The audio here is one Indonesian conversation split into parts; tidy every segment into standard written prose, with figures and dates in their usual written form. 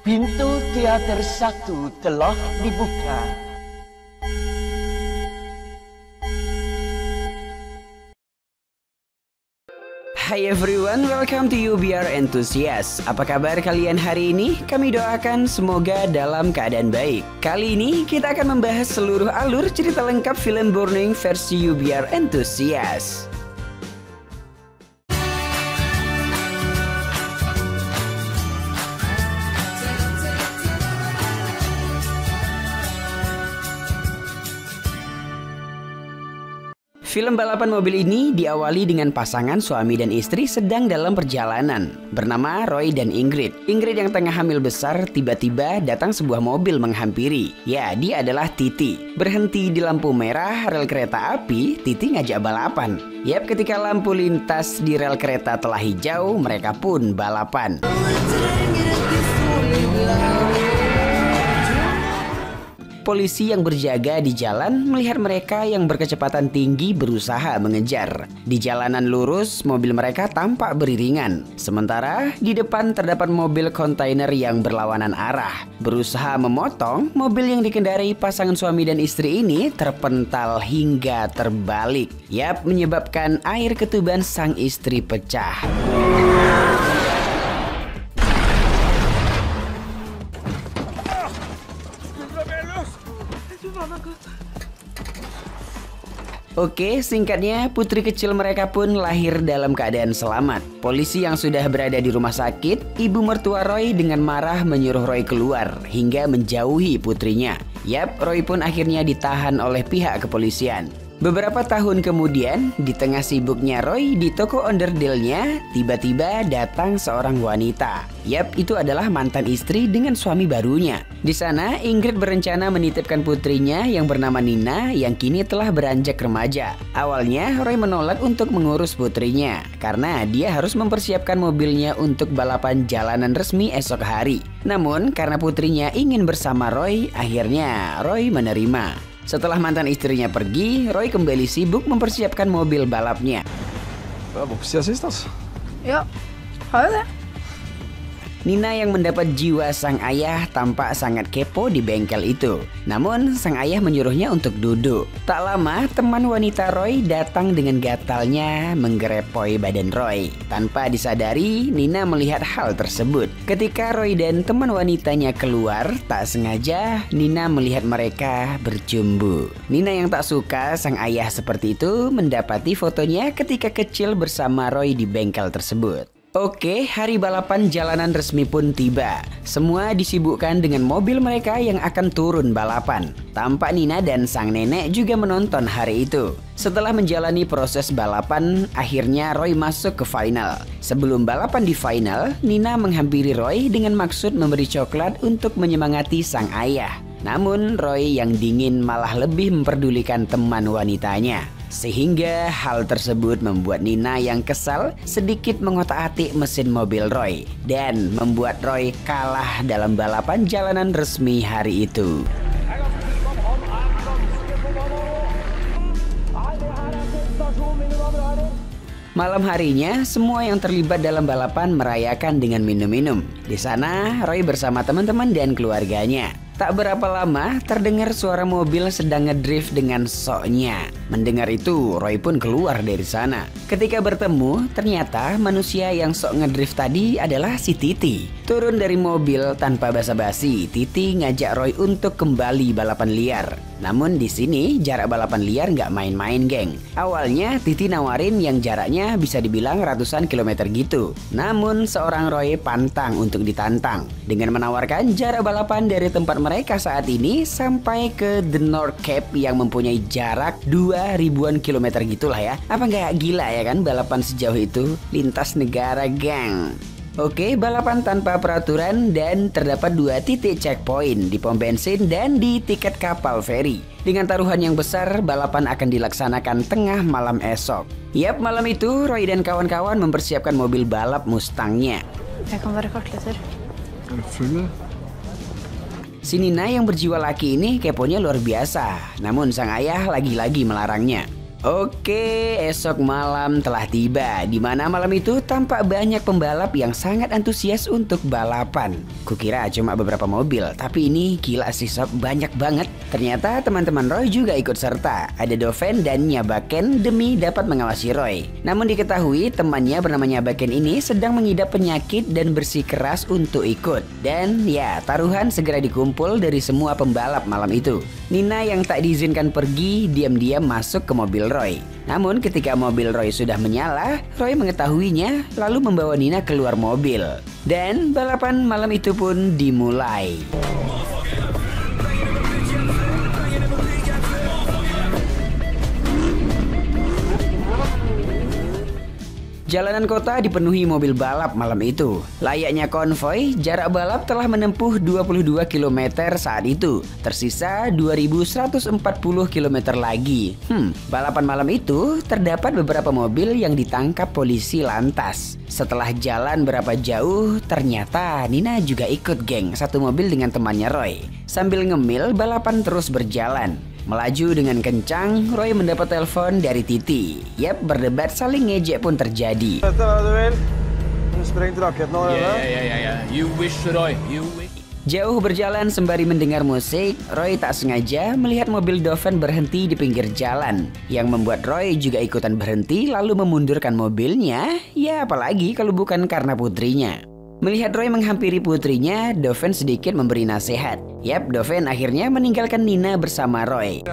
Pintu teater 1 telah dibuka. Hai everyone, welcome to UBR Enthusiast. Apa kabar kalian hari ini? Kami doakan semoga dalam keadaan baik. Kali ini kita akan membahas seluruh alur cerita lengkap film Burning versi UBR Enthusiast. Film balapan mobil ini diawali dengan pasangan suami dan istri sedang dalam perjalanan bernama Roy dan Ingrid. Ingrid yang tengah hamil besar tiba-tiba datang sebuah mobil menghampiri. Ya, dia adalah Titi. Berhenti di lampu merah rel kereta api, Titi ngajak balapan. Yap, ketika lampu lintas di rel kereta telah hijau, mereka pun balapan. Polisi yang berjaga di jalan melihat mereka yang berkecepatan tinggi berusaha mengejar. Di jalanan lurus, mobil mereka tampak beriringan. Sementara di depan terdapat mobil kontainer yang berlawanan arah. Berusaha memotong, mobil yang dikendarai pasangan suami dan istri ini terpental hingga terbalik. Yap, menyebabkan air ketuban sang istri pecah. Oke, singkatnya putri kecil mereka pun lahir dalam keadaan selamat. Polisi yang sudah berada di rumah sakit, ibu mertua Roy dengan marah menyuruh Roy keluar hingga menjauhi putrinya. Yap, Roy pun akhirnya ditahan oleh pihak kepolisian. Beberapa tahun kemudian, di tengah sibuknya Roy di toko onderdilnya, tiba-tiba datang seorang wanita. Yap, itu adalah mantan istri dengan suami barunya. Di sana, Ingrid berencana menitipkan putrinya yang bernama Nina yang kini telah beranjak remaja. Awalnya, Roy menolak untuk mengurus putrinya karena dia harus mempersiapkan mobilnya untuk balapan jalanan resmi esok hari. Namun, karena putrinya ingin bersama Roy, akhirnya Roy menerima. Setelah mantan istrinya pergi, Roy kembali sibuk mempersiapkan mobil balapnya. Ja, har det. Nina yang mendapat jiwa sang ayah tampak sangat kepo di bengkel itu. Namun sang ayah menyuruhnya untuk duduk. Tak lama teman wanita Roy datang dengan gatalnya menggerepoi badan Roy. Tanpa disadari, Nina melihat hal tersebut. Ketika Roy dan teman wanitanya keluar, tak sengaja Nina melihat mereka bercumbu. Nina yang tak suka sang ayah seperti itu mendapati fotonya ketika kecil bersama Roy di bengkel tersebut. Oke, hari balapan jalanan resmi pun tiba. Semua disibukkan dengan mobil mereka yang akan turun balapan. Tampak Nina dan sang nenek juga menonton hari itu. Setelah menjalani proses balapan, akhirnya Roy masuk ke final. Sebelum balapan di final, Nina menghampiri Roy dengan maksud memberi coklat untuk menyemangati sang ayah. Namun Roy yang dingin malah lebih memperdulikan teman wanitanya. Sehingga hal tersebut membuat Nina yang kesal sedikit mengotak-atik mesin mobil Roy dan membuat Roy kalah dalam balapan jalanan resmi hari itu. Malam harinya, semua yang terlibat dalam balapan merayakan dengan minum-minum. Di sana, Roy bersama teman-teman dan keluarganya. Tak berapa lama, terdengar suara mobil sedang ngedrift dengan soknya. Mendengar itu, Roy pun keluar dari sana. Ketika bertemu, ternyata manusia yang sok ngedrift tadi adalah si Titi. Turun dari mobil tanpa basa-basi, Titi ngajak Roy untuk kembali balapan liar. Namun di sini jarak balapan liar nggak main-main, geng. Awalnya Titi nawarin yang jaraknya bisa dibilang ratusan kilometer gitu. Namun seorang Roy pantang untuk ditantang dengan menawarkan jarak balapan dari tempat mereka saat ini sampai ke The North Cape yang mempunyai jarak 2000-an kilometer gitulah ya. Apa nggak gila ya kan balapan sejauh itu lintas negara, geng. Oke, balapan tanpa peraturan dan terdapat 2 titik checkpoint di pom bensin dan di tiket kapal feri. Dengan taruhan yang besar, balapan akan dilaksanakan tengah malam esok. Yap, malam itu Roy dan kawan-kawan mempersiapkan mobil balap Mustangnya. Si Nina yang berjiwa laki ini keponya luar biasa, namun sang ayah lagi-lagi melarangnya. Oke, esok malam telah tiba, di mana malam itu tampak banyak pembalap yang sangat antusias untuk balapan. Kukira cuma beberapa mobil, tapi ini gila sih sob, banyak banget. Ternyata teman-teman Roy juga ikut serta. Ada Doven dan Nyabaken demi dapat mengawasi Roy. Namun diketahui temannya bernama Nyabaken ini sedang mengidap penyakit dan bersikeras untuk ikut. Dan ya, taruhan segera dikumpul dari semua pembalap malam itu. Nina yang tak diizinkan pergi diam-diam masuk ke mobil Roy. Namun ketika mobil Roy sudah menyala, Roy mengetahuinya lalu membawa Nina keluar mobil. Dan balapan malam itu pun dimulai. Jalanan kota dipenuhi mobil balap malam itu. Layaknya konvoi, jarak balap telah menempuh 22 km saat itu. Tersisa 2140 km lagi. Balapan malam itu terdapat beberapa mobil yang ditangkap polisi lantas. Setelah jalan berapa jauh, ternyata Nina juga ikut geng satu mobil dengan temannya Roy. Sambil ngemil, balapan terus berjalan. Melaju dengan kencang, Roy mendapat telepon dari Titi. Yap, berdebat saling ngejek pun terjadi. You wish, Roy. You wish. Jauh berjalan sembari mendengar musik, Roy tak sengaja melihat mobil Doven berhenti di pinggir jalan. Yang membuat Roy juga ikutan berhenti lalu memundurkan mobilnya. Ya apalagi kalau bukan karena putrinya. Melihat Roy menghampiri putrinya, Doven sedikit memberi nasihat. Yap, Doven akhirnya meninggalkan Nina bersama Roy.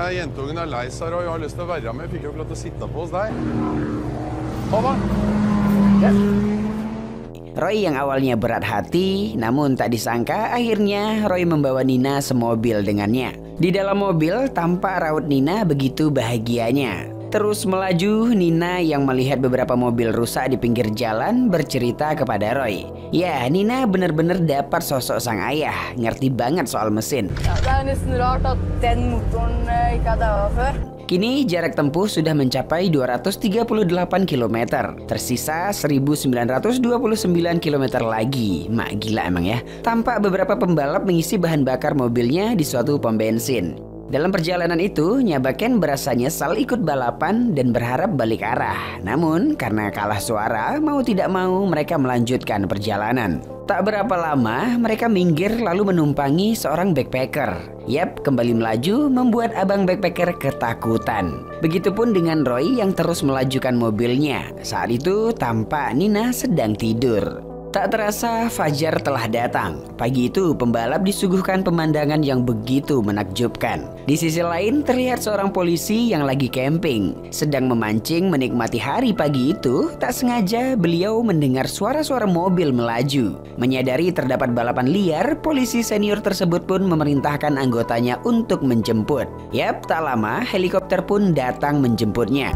Roy yang awalnya berat hati, namun tak disangka akhirnya Roy membawa Nina semobil dengannya. Di dalam mobil tampak raut Nina begitu bahagianya. Terus melaju, Nina yang melihat beberapa mobil rusak di pinggir jalan bercerita kepada Roy. Ya, Nina benar-benar dapat sosok sang ayah, ngerti banget soal mesin. Kini jarak tempuh sudah mencapai 238 km, tersisa 1929 km lagi. Mak gila emang ya. Tampak beberapa pembalap mengisi bahan bakar mobilnya di suatu pom bensin. Dalam perjalanan itu, Nyabaken berasa nyesal ikut balapan dan berharap balik arah. Namun, karena kalah suara, mau tidak mau mereka melanjutkan perjalanan. Tak berapa lama, mereka minggir lalu menumpangi seorang backpacker. Yap, kembali melaju membuat abang backpacker ketakutan. Begitupun dengan Roy yang terus melajukan mobilnya. Saat itu, tampak Nina sedang tidur. Tak terasa fajar telah datang. Pagi itu pembalap disuguhkan pemandangan yang begitu menakjubkan. Di sisi lain terlihat seorang polisi yang lagi camping. Sedang memancing menikmati hari pagi itu, tak sengaja beliau mendengar suara-suara mobil melaju. Menyadari terdapat balapan liar, polisi senior tersebut pun memerintahkan anggotanya untuk menjemput. Yap, tak lama helikopter pun datang menjemputnya.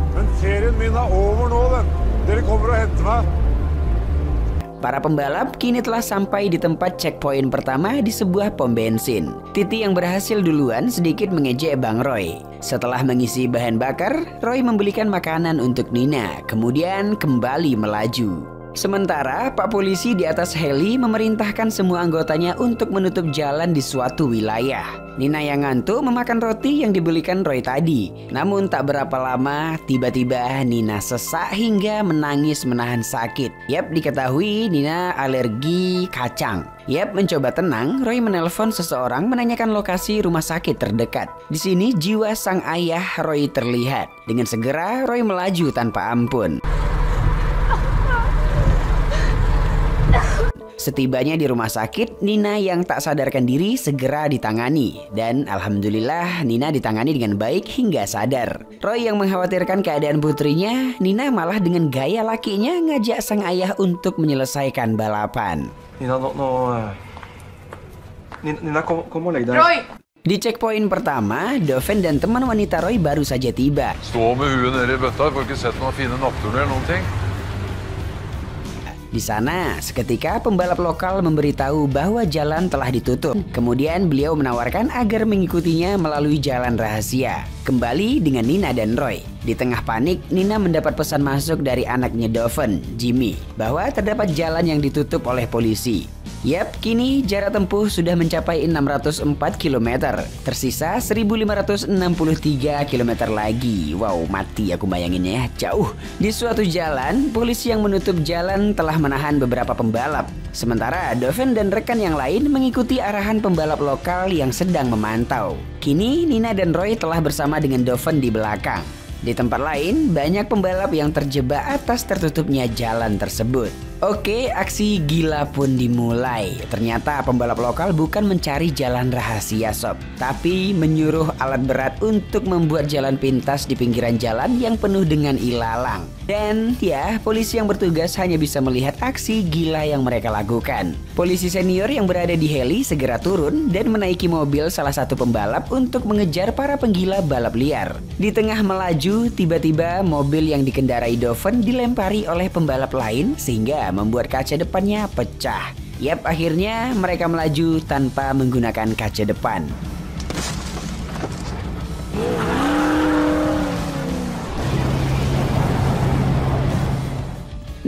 Para pembalap kini telah sampai di tempat checkpoint pertama di sebuah pom bensin. Titi yang berhasil duluan sedikit mengejek Bang Roy. Setelah mengisi bahan bakar, Roy membelikan makanan untuk Nina, kemudian kembali melaju. Sementara Pak Polisi di atas heli memerintahkan semua anggotanya untuk menutup jalan di suatu wilayah. Nina yang ngantuk memakan roti yang dibelikan Roy tadi. Namun tak berapa lama, tiba-tiba Nina sesak hingga menangis menahan sakit. Yap, diketahui Nina alergi kacang. Yap, mencoba tenang, Roy menelpon seseorang menanyakan lokasi rumah sakit terdekat. Di sini jiwa sang ayah Roy terlihat. Dengan segera Roy melaju tanpa ampun. Setibanya di rumah sakit, Nina yang tak sadarkan diri segera ditangani. Dan alhamdulillah Nina ditangani dengan baik hingga sadar. Roy yang mengkhawatirkan keadaan putrinya, Nina malah dengan gaya lakinya ngajak sang ayah untuk menyelesaikan balapan. Nina, kamu lagi dah? Roy! Di checkpoint pertama, Doven dan teman wanita Roy baru saja tiba. Stå med huet nede i bøtta, får ikke sett noen fine nattturner eller noen ting. Di sana, seketika pembalap lokal memberitahu bahwa jalan telah ditutup. Kemudian beliau menawarkan agar mengikutinya melalui jalan rahasia. Kembali dengan Nina dan Roy. Di tengah panik, Nina mendapat pesan masuk dari anaknya Doven, Jimmy, bahwa terdapat jalan yang ditutup oleh polisi. Yap, kini jarak tempuh sudah mencapai 604 km. Tersisa 1563 km lagi. Wow, mati aku bayanginnya ya, jauh. Di suatu jalan, polisi yang menutup jalan telah menahan beberapa pembalap. Sementara Doven dan rekan yang lain mengikuti arahan pembalap lokal yang sedang memantau. Kini Nina dan Roy telah bersama dengan Doven di belakang. Di tempat lain, banyak pembalap yang terjebak atas tertutupnya jalan tersebut. Oke, aksi gila pun dimulai. Ternyata pembalap lokal bukan mencari jalan rahasia sob, tapi menyuruh alat berat untuk membuat jalan pintas di pinggiran jalan yang penuh dengan ilalang. Dan ya, polisi yang bertugas hanya bisa melihat aksi gila yang mereka lakukan. Polisi senior yang berada di heli segera turun dan menaiki mobil salah satu pembalap untuk mengejar para penggila balap liar. Di tengah melaju, tiba-tiba mobil yang dikendarai Doven dilempari oleh pembalap lain sehingga membuat kaca depannya pecah. Yap, akhirnya mereka melaju tanpa menggunakan kaca depan.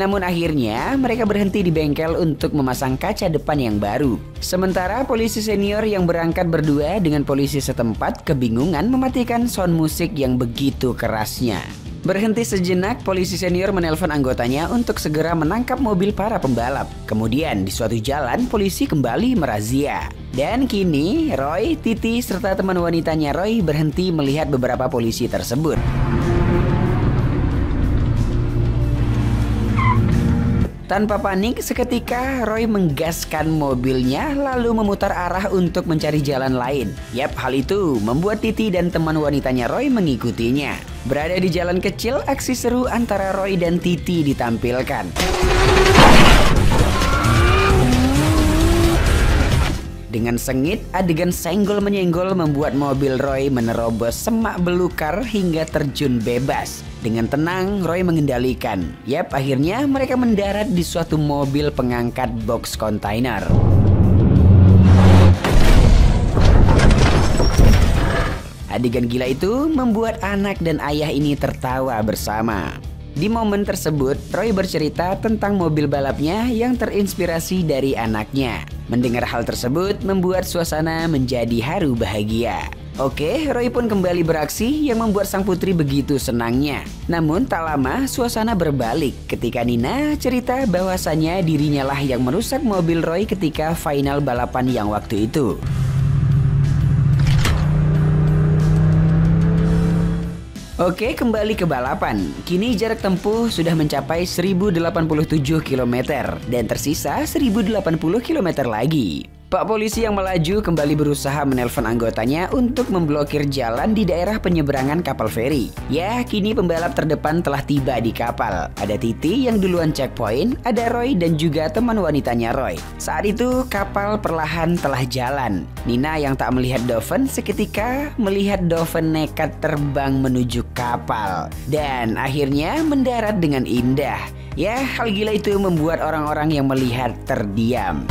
Namun akhirnya mereka berhenti di bengkel untuk memasang kaca depan yang baru. Sementara polisi senior yang berangkat berdua dengan polisi setempat kebingungan mematikan sound musik yang begitu kerasnya. Berhenti sejenak, polisi senior menelpon anggotanya untuk segera menangkap mobil para pembalap. Kemudian di suatu jalan, polisi kembali merazia. Dan kini Roy, Titi, serta teman wanitanya Roy berhenti melihat beberapa polisi tersebut. Tanpa panik, seketika Roy menggaskan mobilnya lalu memutar arah untuk mencari jalan lain. Yap, hal itu membuat Titi dan teman wanitanya Roy mengikutinya. Berada di jalan kecil, aksi seru antara Roy dan Titi ditampilkan. Dengan sengit, adegan senggol-menyenggol membuat mobil Roy menerobos semak belukar hingga terjun bebas. Dengan tenang, Roy mengendalikan. Yap, akhirnya mereka mendarat di suatu mobil pengangkat box kontainer. Adegan gila itu membuat anak dan ayah ini tertawa bersama. Di momen tersebut, Roy bercerita tentang mobil balapnya yang terinspirasi dari anaknya. Mendengar hal tersebut membuat suasana menjadi haru bahagia. Oke, Roy pun kembali beraksi yang membuat sang putri begitu senangnya. Namun tak lama suasana berbalik ketika Nina cerita bahwasannya dirinya lah yang merusak mobil Roy ketika final balapan yang waktu itu. Oke, kembali ke balapan. Kini jarak tempuh sudah mencapai 1087 km dan tersisa 1080 km lagi. Pak polisi yang melaju kembali berusaha menelpon anggotanya untuk memblokir jalan di daerah penyeberangan kapal feri. Ya, kini pembalap terdepan telah tiba di kapal. Ada Titi yang duluan checkpoint, ada Roy dan juga teman wanitanya Roy. Saat itu kapal perlahan telah jalan. Nina yang tak melihat Doven seketika melihat Doven nekat terbang menuju kapal. Dan akhirnya mendarat dengan indah. Ya, hal gila itu membuat orang-orang yang melihat terdiam.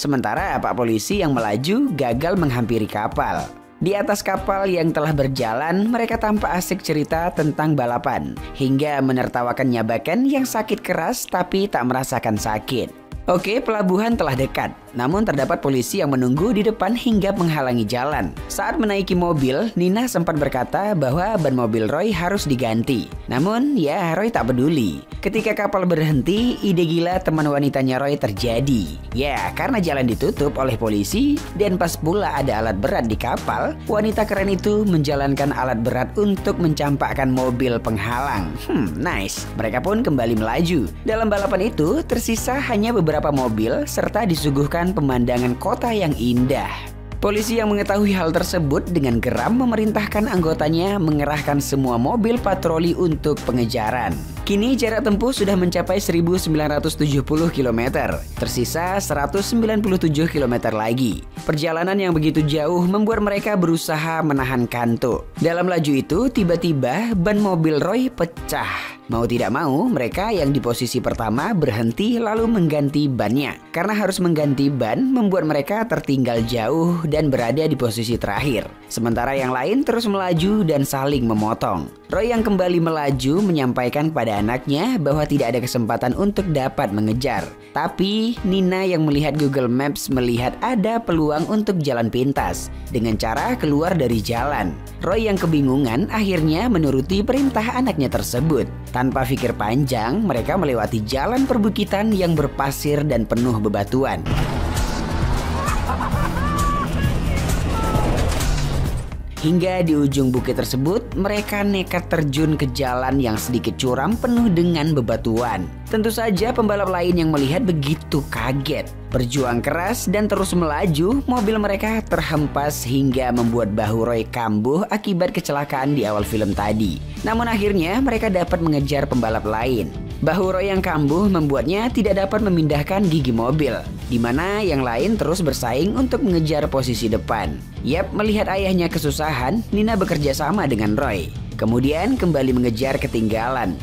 Sementara Pak polisi yang melaju gagal menghampiri kapal. Di atas kapal yang telah berjalan, mereka tampak asik cerita tentang balapan, hingga menertawakan Nyabaken yang sakit keras tapi tak merasakan sakit. Oke, pelabuhan telah dekat, namun terdapat polisi yang menunggu di depan hingga menghalangi jalan. Saat menaiki mobil, Nina sempat berkata bahwa ban mobil Roy harus diganti. Namun ya, Roy tak peduli. Ketika kapal berhenti, ide gila teman wanitanya Roy terjadi. Ya, karena jalan ditutup oleh polisi dan pas pula ada alat berat di kapal, wanita keren itu menjalankan alat berat untuk mencampakkan mobil penghalang. Nice. Mereka pun kembali melaju. Dalam balapan itu, tersisa hanya beberapa mobil serta disuguhkan pemandangan kota yang indah. Polisi yang mengetahui hal tersebut dengan geram memerintahkan anggotanya mengerahkan semua mobil patroli untuk pengejaran. Kini jarak tempuh sudah mencapai 1970 km, tersisa 197 km lagi. Perjalanan yang begitu jauh membuat mereka berusaha menahan kantuk. Dalam laju itu tiba-tiba ban mobil Roy pecah. Mau tidak mau, mereka yang di posisi pertama berhenti lalu mengganti bannya. Karena harus mengganti ban membuat mereka tertinggal jauh dan berada di posisi terakhir. Sementara yang lain terus melaju dan saling memotong. Roy yang kembali melaju menyampaikan kepada anaknya bahwa tidak ada kesempatan untuk dapat mengejar. Tapi Nina yang melihat Google Maps melihat ada peluang untuk jalan pintas dengan cara keluar dari jalan. Roy yang kebingungan akhirnya menuruti perintah anaknya tersebut. Tanpa pikir panjang, mereka melewati jalan perbukitan yang berpasir dan penuh bebatuan. Hingga di ujung bukit tersebut, mereka nekat terjun ke jalan yang sedikit curam penuh dengan bebatuan. Tentu saja pembalap lain yang melihat begitu kaget. Berjuang keras dan terus melaju, mobil mereka terhempas hingga membuat bahu Roy kambuh akibat kecelakaan di awal film tadi. Namun akhirnya mereka dapat mengejar pembalap lain. Bahu Roy yang kambuh membuatnya tidak dapat memindahkan gigi mobil, di mana yang lain terus bersaing untuk mengejar posisi depan. Yap, melihat ayahnya kesusahan, Nina bekerja sama dengan Roy. Kemudian kembali mengejar ketinggalan.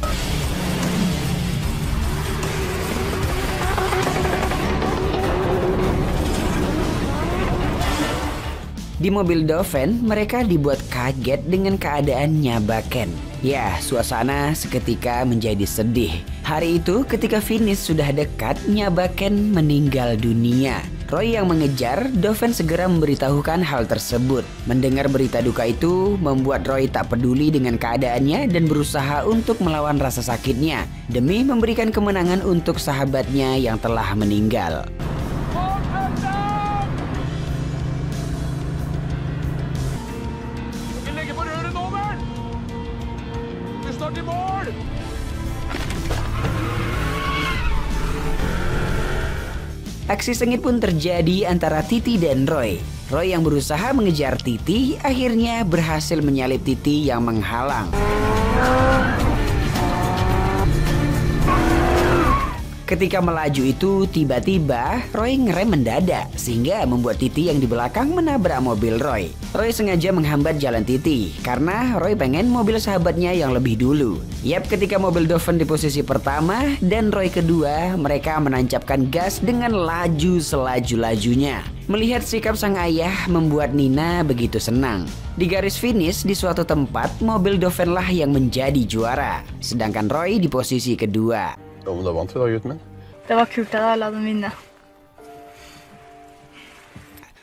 Di mobil Doven, mereka dibuat kaget dengan keadaan nyabaken. Ya, suasana seketika menjadi sedih. Hari itu ketika finish sudah dekat, Nyabaken meninggal dunia. Roy yang mengejar, Doven segera memberitahukan hal tersebut. Mendengar berita duka itu membuat Roy tak peduli dengan keadaannya dan berusaha untuk melawan rasa sakitnya demi memberikan kemenangan untuk sahabatnya yang telah meninggal. Aksi sengit pun terjadi antara Titi dan Roy. Roy yang berusaha mengejar Titi akhirnya berhasil menyalip Titi yang menghalang. Ketika melaju itu, tiba-tiba Roy ngerem mendadak sehingga membuat Titi yang di belakang menabrak mobil Roy. Roy sengaja menghambat jalan Titi karena Roy pengen mobil sahabatnya yang lebih dulu. Yap, ketika mobil Doven di posisi pertama dan Roy kedua, mereka menancapkan gas dengan laju selaju-lajunya. Melihat sikap sang ayah membuat Nina begitu senang. Di garis finish di suatu tempat, mobil Doven lah yang menjadi juara, sedangkan Roy di posisi kedua. Ja, men det var inte det, gutten min. Det var kult att alla hade minne.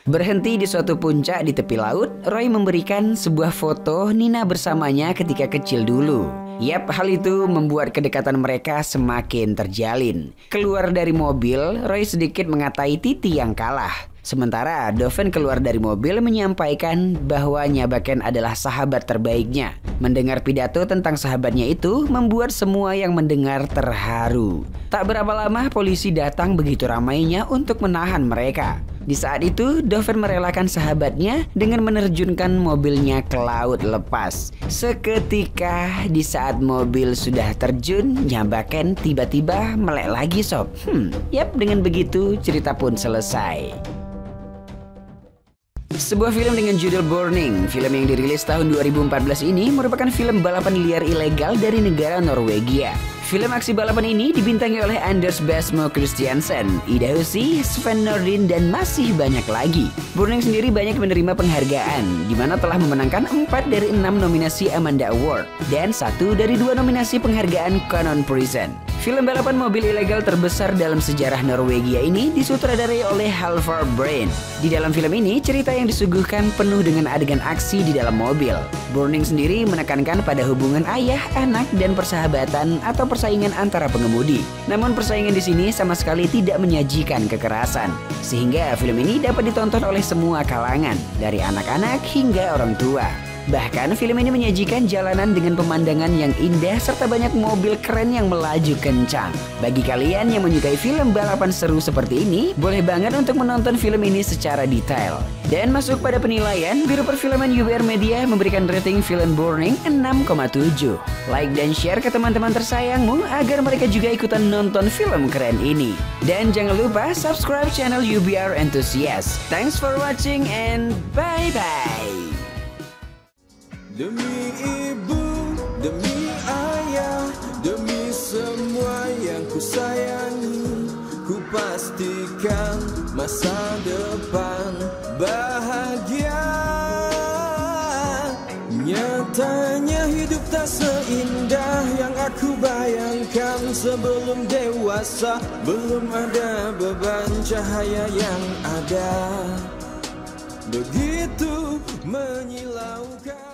Berhenti di suatu puncak di tepi laut, Roy memberikan sebuah foto Nina bersamanya ketika kecil dulu. Yap, hal itu membuat kedekatan mereka semakin terjalin. Keluar dari mobil, Roy sedikit mengatai Titi yang kalah. Sementara Doven keluar dari mobil menyampaikan bahwa Nyabaken adalah sahabat terbaiknya. Mendengar pidato tentang sahabatnya itu membuat semua yang mendengar terharu. Tak berapa lama polisi datang begitu ramainya untuk menahan mereka. Di saat itu Doven merelakan sahabatnya dengan menerjunkan mobilnya ke laut lepas. Seketika di saat mobil sudah terjun, Nyabaken tiba-tiba melek lagi sob. Yap, dengan begitu cerita pun selesai. Sebuah film dengan judul Burning. Film yang dirilis tahun 2014 ini merupakan film balapan liar ilegal dari negara Norwegia. Film aksi balapan ini dibintangi oleh Anders Basmo Christiansen, Ida Husi, Sven Nordin, dan masih banyak lagi. Burning sendiri banyak menerima penghargaan, di mana telah memenangkan 4 dari 6 nominasi Amanda Award dan 1 dari 2 nominasi penghargaan Conan Prison. Film balapan mobil ilegal terbesar dalam sejarah Norwegia ini disutradarai oleh Halvard Brain. Di dalam film ini, cerita yang disuguhkan penuh dengan adegan aksi di dalam mobil. Burning sendiri menekankan pada hubungan ayah, anak, dan persahabatan atau persaingan antara pengemudi. Namun persaingan di sini sama sekali tidak menyajikan kekerasan. Sehingga film ini dapat ditonton oleh semua kalangan, dari anak-anak hingga orang tua. Bahkan film ini menyajikan jalanan dengan pemandangan yang indah serta banyak mobil keren yang melaju kencang. Bagi kalian yang menyukai film balapan seru seperti ini, boleh banget untuk menonton film ini secara detail. Dan masuk pada penilaian, Biro Perfilman UBR Media memberikan rating film Burning 6,7. Like dan share ke teman-teman tersayangmu agar mereka juga ikutan nonton film keren ini. Dan jangan lupa subscribe channel UBR Enthusiast. Thanks for watching and bye-bye. Demi ibu, demi ayah, demi masa depan bahagia. Nyatanya hidup tak seindah yang aku bayangkan sebelum dewasa. Belum ada beban, cahaya yang ada begitu menyilaukan.